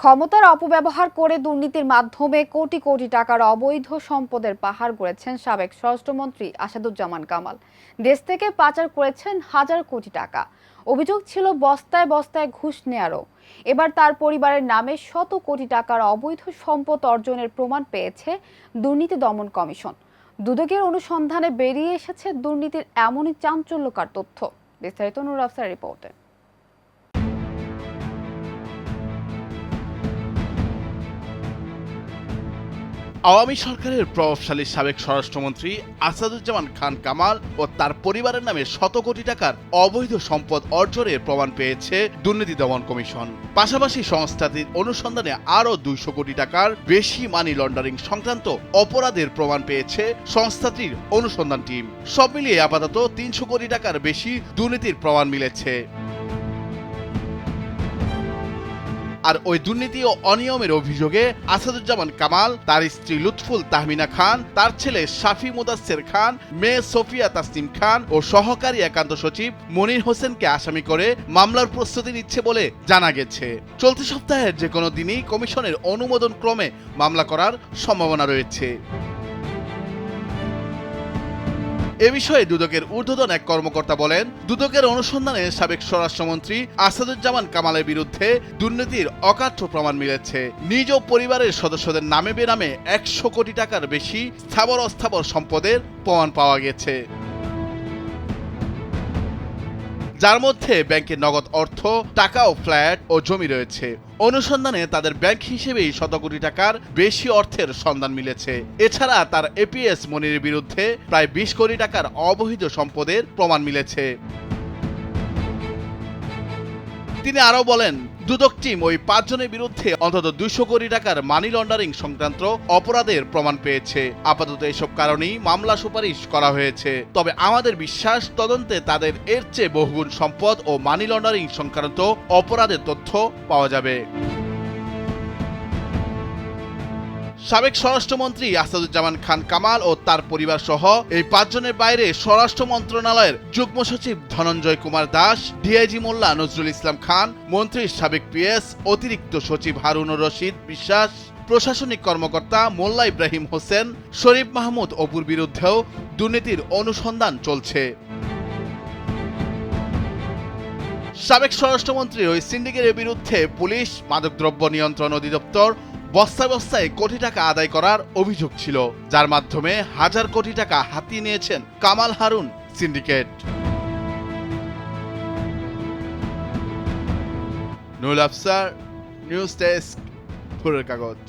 ক্ষমতার অপব্যবহার করে দুর্নীতির মাধ্যমে কোটি কোটি টাকার অবৈধ সম্পদের পাহাড় গড়েছেন সাবেক স্বরাষ্ট্রমন্ত্রী আসাদুজ্জামান কামাল। দেশ থেকে পাচার করেছেন হাজার কোটি টাকা। অভিযোগ ছিল বস্তায় বস্তায় ঘুষ নেয়ারও। এবার তার পরিবারের নামে শত কোটি টাকার অবৈধ সম্পদ অর্জনের প্রমাণ পেয়েছে দুর্নীতি দমন কমিশন। দুদকের অনুসন্ধানে বেরিয়ে এসেছে দুর্নীতির এমনই চাঞ্চল্যকর তথ্য। বিস্তারিত নূর আফসার রিপোর্টে। আওয়ামী সরকারের প্রভাবশালী সাবেক স্বরাষ্ট্রমন্ত্রী আসাদুজ্জামান খান কামাল ও তার পরিবারের নামে শত কোটি টাকার অবৈধ সম্পদ অর্জনের প্রমাণ পেয়েছে দুর্নীতি দমন কমিশন। পাশাপাশি সংস্থাটির অনুসন্ধানে আরও 200 কোটি টাকার বেশি মানি লন্ডারিং সংক্রান্ত অপরাধের প্রমাণ পেয়েছে সংস্থাটির অনুসন্ধান টিম। সব মিলিয়ে আপাতত 300 কোটি টাকার বেশি দুর্নীতির প্রমাণ মিলেছে। আর ওই দুর্নীতি ও অনিয়মের অভিযোগে আসাদুজ্জামান কামাল, তার স্ত্রী লুৎফুল তাহমিনা খান, তার ছেলে শাফি মুদাচ্ছের খান, মেয়ে সোফিয়া তাসনিম খান ও সহকারী একান্ত সচিব মনির হোসেনকে আসামি করে মামলার প্রস্তুতি নিচ্ছে বলে জানা গেছে। চলতি সপ্তাহের যে কোনো দিনই কমিশনের অনুমোদন ক্রমে মামলা করার সম্ভাবনা রয়েছে। এ বিষয়ে দুদকের ঊর্ধ্বতন এক কর্মকর্তা বলেন, দুদকের অনুসন্ধানে সাবেক স্বরাষ্ট্রমন্ত্রী আসাদুজ্জামান কামালের বিরুদ্ধে দুর্নীতির অকাট্য প্রমাণ মিলেছে। নিজ পরিবারের সদস্যদের নামে বেনামে 100 কোটি টাকার বেশি স্থাবর অস্থাবর সম্পদের প্রমাণ পাওয়া গেছে, যার মধ্যে ব্যাংকের নগদ অর্থ, টাকা ও ফ্ল্যাট ও জমি রয়েছে। অনুসন্ধানে তাদের ব্যাংক হিসেবেই শত কোটি টাকার বেশি অর্থের সন্ধান মিলেছে। এছাড়া তার এপিএস মনিরের বিরুদ্ধে প্রায় 20 কোটি টাকার অবৈধ সম্পদের প্রমাণ মিলেছে। তিনি আরও বলেন, দুদক টিম ওই 5 জনের বিরুদ্ধে অন্তত 200 কোটি টাকার মানি লন্ডারিং সংক্রান্ত অপরাধের প্রমাণ পেয়েছে। আপাতত এসব কারণেই মামলা সুপারিশ করা হয়েছে। তবে আমাদের বিশ্বাস, তদন্তে তাদের এর চেয়ে বহুগুণ সম্পদ ও মানি লন্ডারিং সংক্রান্ত অপরাধের তথ্য পাওয়া যাবে। সাবেক স্বরাষ্ট্রমন্ত্রী আসাদুজ্জামান খান কামাল ও তার পরিবার সহ এই 5 জনের বাইরে স্বরাষ্ট্র মন্ত্রণালয়ের যুগ্ম সচিব ধনঞ্জয় কুমার দাস, ডিআইজি মোল্লা নজরুল ইসলাম খান, মন্ত্রীর সাবেক পিএস অতিরিক্ত সচিব হারুনুর রশিদ বিশ্বাস, প্রশাসনিক কর্মকর্তা মোল্লা ইব্রাহিম হোসেন, শরীফ মাহমুদ অপুর বিরুদ্ধেও দুর্নীতির অনুসন্ধান চলছে। সাবেক স্বরাষ্ট্রমন্ত্রীর ওই সিন্ডিকেটের বিরুদ্ধে পুলিশ, মাদকদ্রব্য নিয়ন্ত্রণ অধিদপ্তর বস্তায় বস্তায় কোটি টাকা আদায় করার অভিযোগ ছিল, যার মাধ্যমে হাজার কোটি টাকা হাতিয়ে নিয়েছেন Kamal Harun syndicate. Nurul Afsar, news desk, ভোরের কাগজ।